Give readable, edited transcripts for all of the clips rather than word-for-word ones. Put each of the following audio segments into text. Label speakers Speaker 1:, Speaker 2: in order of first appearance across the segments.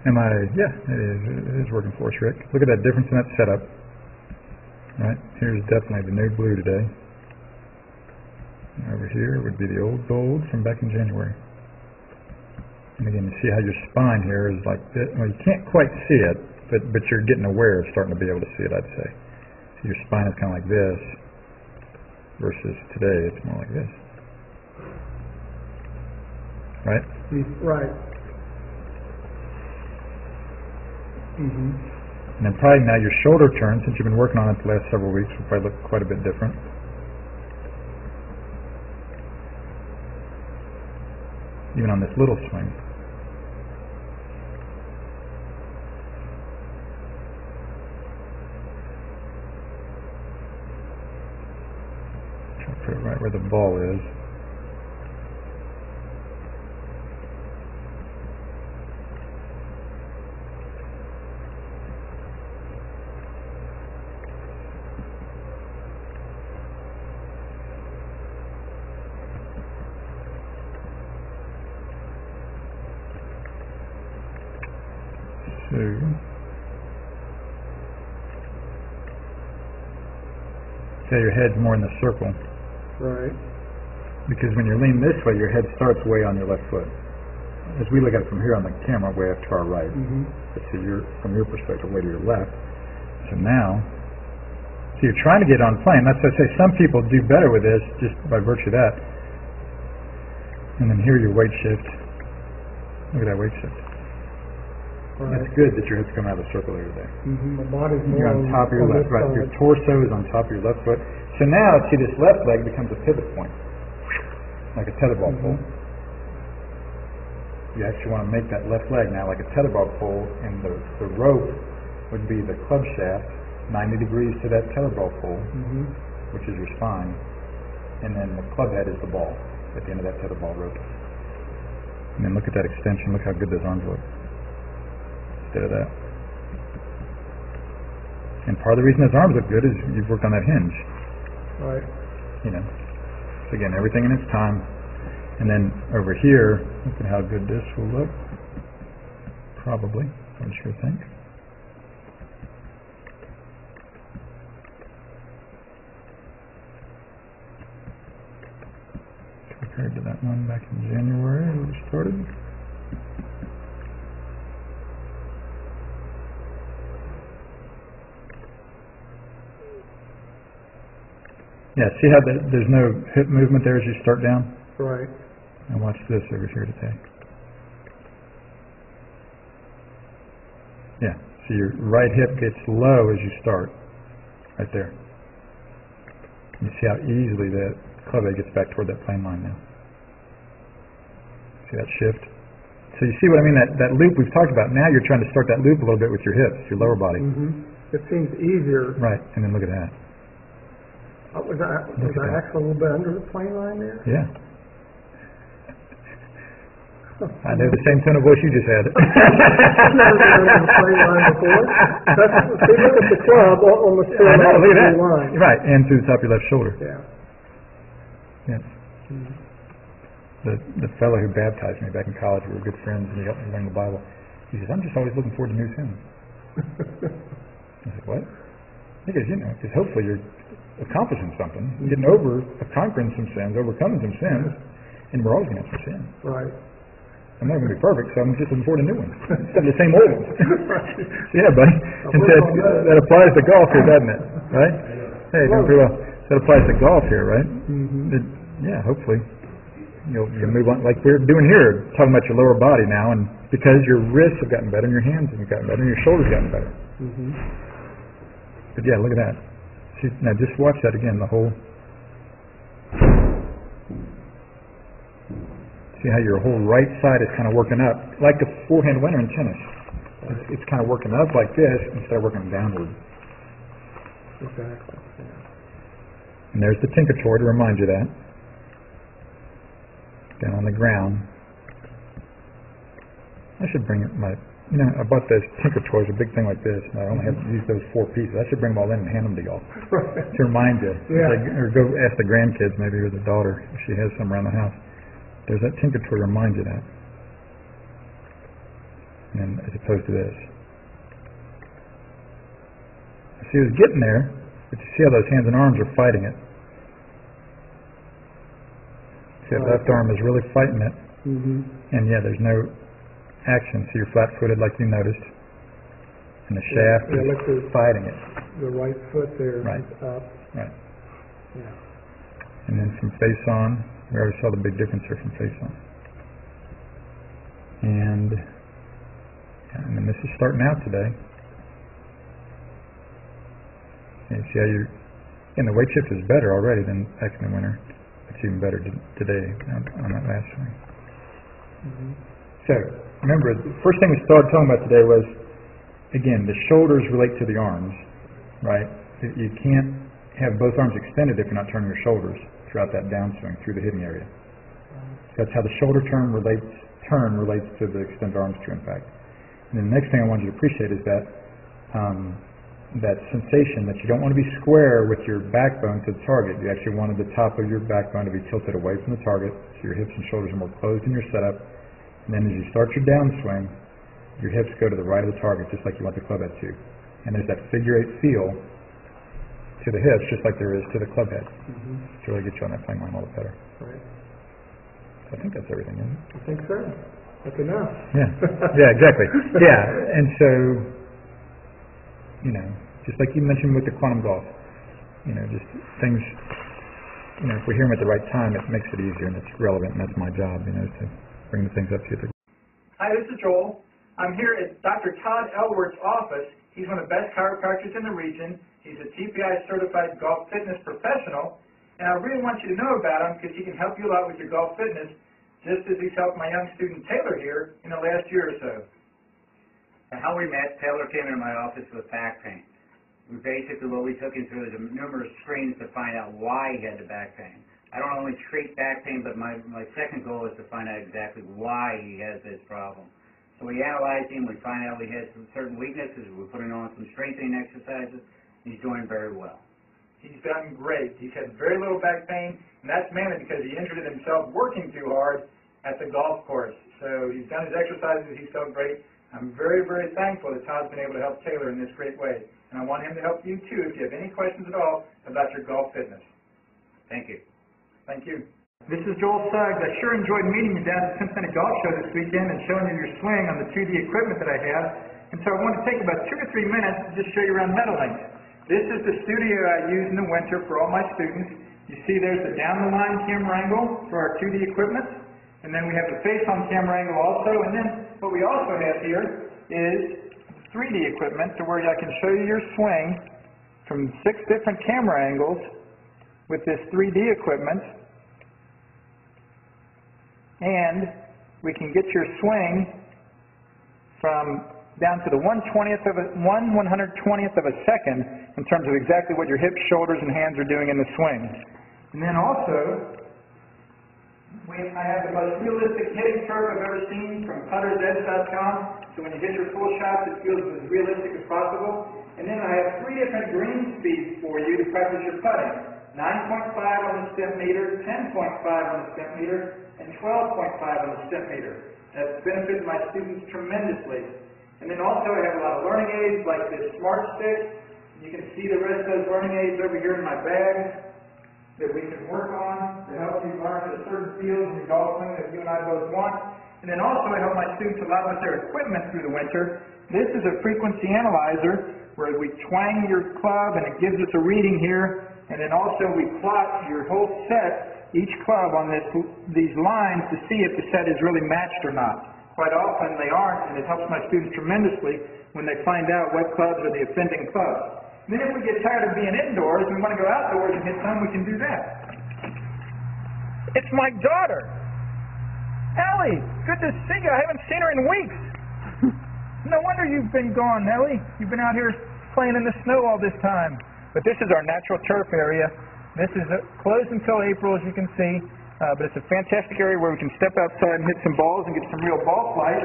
Speaker 1: Yeah, it is working for us, Rick. Look at that difference in that setup. Right, here's definitely the new blue today. Over here would be the old gold from back in January. And again, you see how your spine here is like this. Well, you can't quite see it, but you're getting aware of starting to be able to see it, I'd say. So your spine is kind of like this, versus today it's more like this. Right?
Speaker 2: Right. Mm-hmm.
Speaker 1: And then probably now your shoulder turn, since you've been working on it the last several weeks, will probably look quite a bit different. Even on this little swing. Try to put it right where the ball is. So, your head's more in the circle.
Speaker 2: Right.
Speaker 1: Because when you're leaning this way, your head starts way on your left foot. As we look at it from here on the camera, way up to our right.
Speaker 2: Mm-hmm.
Speaker 1: But so from your perspective, way to your left. So now, you're trying to get on plane. That's why I say some people do better with this just by virtue of that. And then here your weight shift. Look at that weight shift.
Speaker 2: Right.
Speaker 1: That's good that your head's coming out of the circle here today.
Speaker 2: Mm-hmm. The body's more
Speaker 1: You're on top of your left, right. Your torso is on top of your left foot. So now, see, this left leg becomes a pivot point, like a tetherball pole. You actually want to make that left leg now like a tetherball pole, and the rope would be the club shaft, 90 degrees to that tetherball pole, which is your spine, and then the club head is the ball at the end of that tetherball rope. And then look at that extension. Look how good those arms look. Instead of that. And part of the reason his arms look good is you've worked on that hinge.
Speaker 2: Right.
Speaker 1: You know. So again, everything in its time. And then over here, look at how good this will look. Probably. I would sure think. Compared to that one back in January when we started. Yeah, see how there's no hip movement there as you start down?
Speaker 2: Right.
Speaker 1: And watch this over here today. Yeah, so your right hip gets low as you start. Right there. You see how easily that club head gets back toward that plane line now. See that shift? So you see what I mean? That loop we've talked about. Now you're trying to start that loop a little bit with your hips, your lower body.
Speaker 2: It seems easier.
Speaker 1: Right, and then look at that.
Speaker 2: Was I actually a little bit under the plane line there?
Speaker 1: Yeah. I know the same tone of voice you just had.
Speaker 2: I've never been under the plane line before. See, look at the club on the
Speaker 1: I know, look at that.
Speaker 2: line.
Speaker 1: Right, and through the top of your left shoulder.
Speaker 2: Yeah.
Speaker 1: Yes. The fellow who baptized me back in college, we were good friends, and he helped me learn the Bible. He says, I'm just always looking forward to new sins. I said, what? He goes, because hopefully you're accomplishing something, getting over, conquering some sins, overcoming some sins, and we're always going to have some sin.
Speaker 2: Right.
Speaker 1: I'm not going to be perfect, so I'm just looking forward to new ones. Instead of the same old ones. Yeah, buddy. And that applies to golf here, doesn't it? Right? Hey, doing pretty well. That applies to golf here, right? Yeah, hopefully. You'll move on, like we're doing here, talking about your lower body now, and because your wrists have gotten better, and your hands have gotten better, and your shoulders have gotten better. But yeah, look at that. See, now just watch that again, the whole... See how your whole right side is kind of working up, like the forehand winner in tennis. It's kind of working up like this instead of working downward.
Speaker 2: Exactly. Yeah.
Speaker 1: And there's the TinkerToy to remind you that. Down on the ground. I should bring my... I bought those TinkerToys, a big thing like this, and I only have used those 4 pieces. I should bring them all in and hand them to y'all to remind you.
Speaker 2: Yeah.
Speaker 1: Or go ask the grandkids, maybe, or the daughter, if she has some around the house. There's that TinkerToy to remind you that. And and as opposed to this. See, it was getting there, but you see how those hands and arms are fighting it. See, that left arm is really fighting it, and yeah, there's no action. So you're flat-footed like you noticed, and the shaft is fighting it.
Speaker 2: The right foot there is up.
Speaker 1: Right.
Speaker 2: Yeah.
Speaker 1: And then from face on, we already saw the big difference here from face on. And then this is starting out today. And you see how and the weight shift is better already than back in the winter. It's even better today on that last swing. So, remember, the first thing we started talking about today was, again, the shoulders relate to the arms, right? You can't have both arms extended if you're not turning your shoulders throughout that downswing, through the hitting area. That's how the shoulder turn relates to the extended arms too, in fact. And then the next thing I want you to appreciate is that that sensation that you don't want to be square with your backbone to the target. You actually wanted the top of your backbone to be tilted away from the target, so your hips and shoulders are more closed in your setup. And then as you start your downswing, your hips go to the right of the target, just like you want the club head to. And there's that figure eight feel to the hips, just like there is to the club head. To really get you on that playing line a little better.
Speaker 2: Right.
Speaker 1: I think that's everything, isn't it?
Speaker 2: I think so. That's enough.
Speaker 1: Yeah. Yeah, exactly. Yeah, and so, just like you mentioned with the quantum golf, just things, if we hear them at the right time, it makes it easier and it's relevant, and that's my job, to bring the things up to you.
Speaker 3: Hi, this is Joel. I'm here at Dr. Todd Elworth's office. He's one of the best chiropractors in the region. He's a TPI certified golf fitness professional, and I really want you to know about him because he can help you a lot with your golf fitness, just as he's helped my young student Taylor here in the last year or so.
Speaker 4: How we met, Taylor came into my office with back pain. What we took him through is numerous screens to find out why he had the back pain. I don't only treat back pain, but my second goal is to find out exactly why he has this problem. So we analyzed him, we find out he has some certain weaknesses, we're putting on some strengthening exercises, he's doing very well.
Speaker 3: He's done great. He's had very little back pain, and that's mainly because he injured himself working too hard at the golf course. So he's done his exercises, he's felt great. I'm very, very thankful that Todd's been able to help Taylor in this great way. And I want him to help you too if you have any questions at all about your golf fitness.
Speaker 4: Thank you.
Speaker 3: Thank you. This is Joel Suggs. I sure enjoyed meeting you down at the Cincinnati Golf Show this weekend and showing you your swing on the 2D equipment that I have. And so I want to take about 2 or 3 minutes to just show you around Meadowlinks. This is the studio I use in the winter for all my students. You see there's the down-the-line camera angle for our 2D equipment. And then we have the face-on camera angle also. And then what we also have here is 3D equipment to where I can show you your swing from 6 different camera angles with this 3D equipment. And we can get your swing from down to the 1/120th of a second in terms of exactly what your hips, shoulders, and hands are doing in the swing. And then also, I have the most realistic hitting curve I've ever seen from puttersedge.com. So when you hit your full shots, it feels as realistic as possible. And then I have 3 different green speeds for you to practice your putting. 9.5 on the step meter, 10.5 on the step meter, and 12.5 on the step meter. That's benefited my students tremendously. And then also I have a lot of learning aids like this Smart Stick. You can see the rest of those learning aids over here in my bag that we can work on to help you learn the certain fields in your golf swing that you and I both want. And then also I help my students a lot with their equipment through the winter. This is a frequency analyzer where we twang your club and it gives us a reading here. And then also we plot your whole set, each club on these lines to see if the set is really matched or not. Quite often they aren't, and it helps my students tremendously when they find out what clubs are the offending clubs. And then if we get tired of being indoors and we want to go outdoors and hit some, we can do that. It's my daughter. Ellie, good to see you. I haven't seen her in weeks. No wonder you've been gone, Ellie. You've been out here playing in the snow all this time. But this is our natural turf area. This is closed until April, as you can see. But it's a fantastic area where we can step outside and hit some balls and get some real ball flight.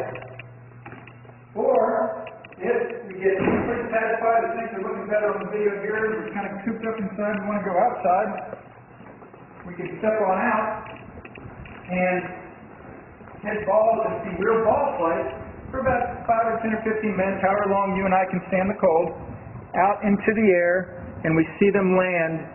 Speaker 3: Or, if we get pretty satisfied and things are looking better on the video here, we're kind of cooped up inside and want to go outside, we can step on out and hit balls and see real ball flight for about 5 or 10 or 15 minutes, however long you and I can stand the cold, out into the air, and we see them land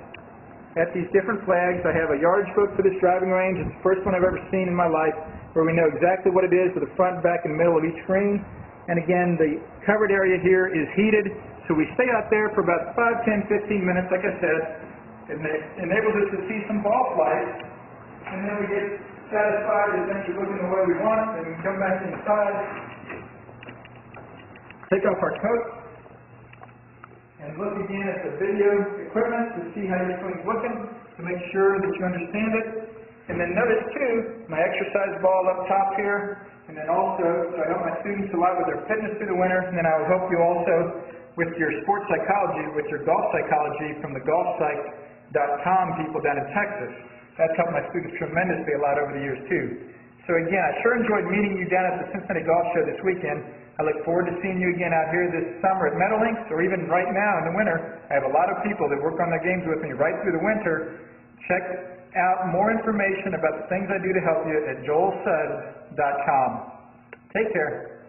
Speaker 3: at these different flags. I have a yardage book for this driving range. It's the first one I've ever seen in my life where we know exactly what it is with the front, back, and middle of each green. And again, the covered area here is heated, so we stay out there for about 5, 10, 15 minutes, like I said. It enables us to see some ball flights, and then we get satisfied that things are looking the way we want it, and we come back inside, take off our coat, and look again at the video equipment to see how your swing's looking, to make sure that you understand it. And then notice too, my exercise ball up top here, and then also, so I help my students a lot with their fitness through the winter, and then I will help you also with your sports psychology, with your golf psychology from the golfpsych.com people down in Texas. That's helped my students tremendously a lot over the years too. So again, I sure enjoyed meeting you down at the Cincinnati Golf Show this weekend. I look forward to seeing you again out here this summer at Meadowlinks, or even right now in the winter. I have a lot of people that work on their games with me right through the winter. Check out more information about the things I do to help you at joelsuggs.com. Take care.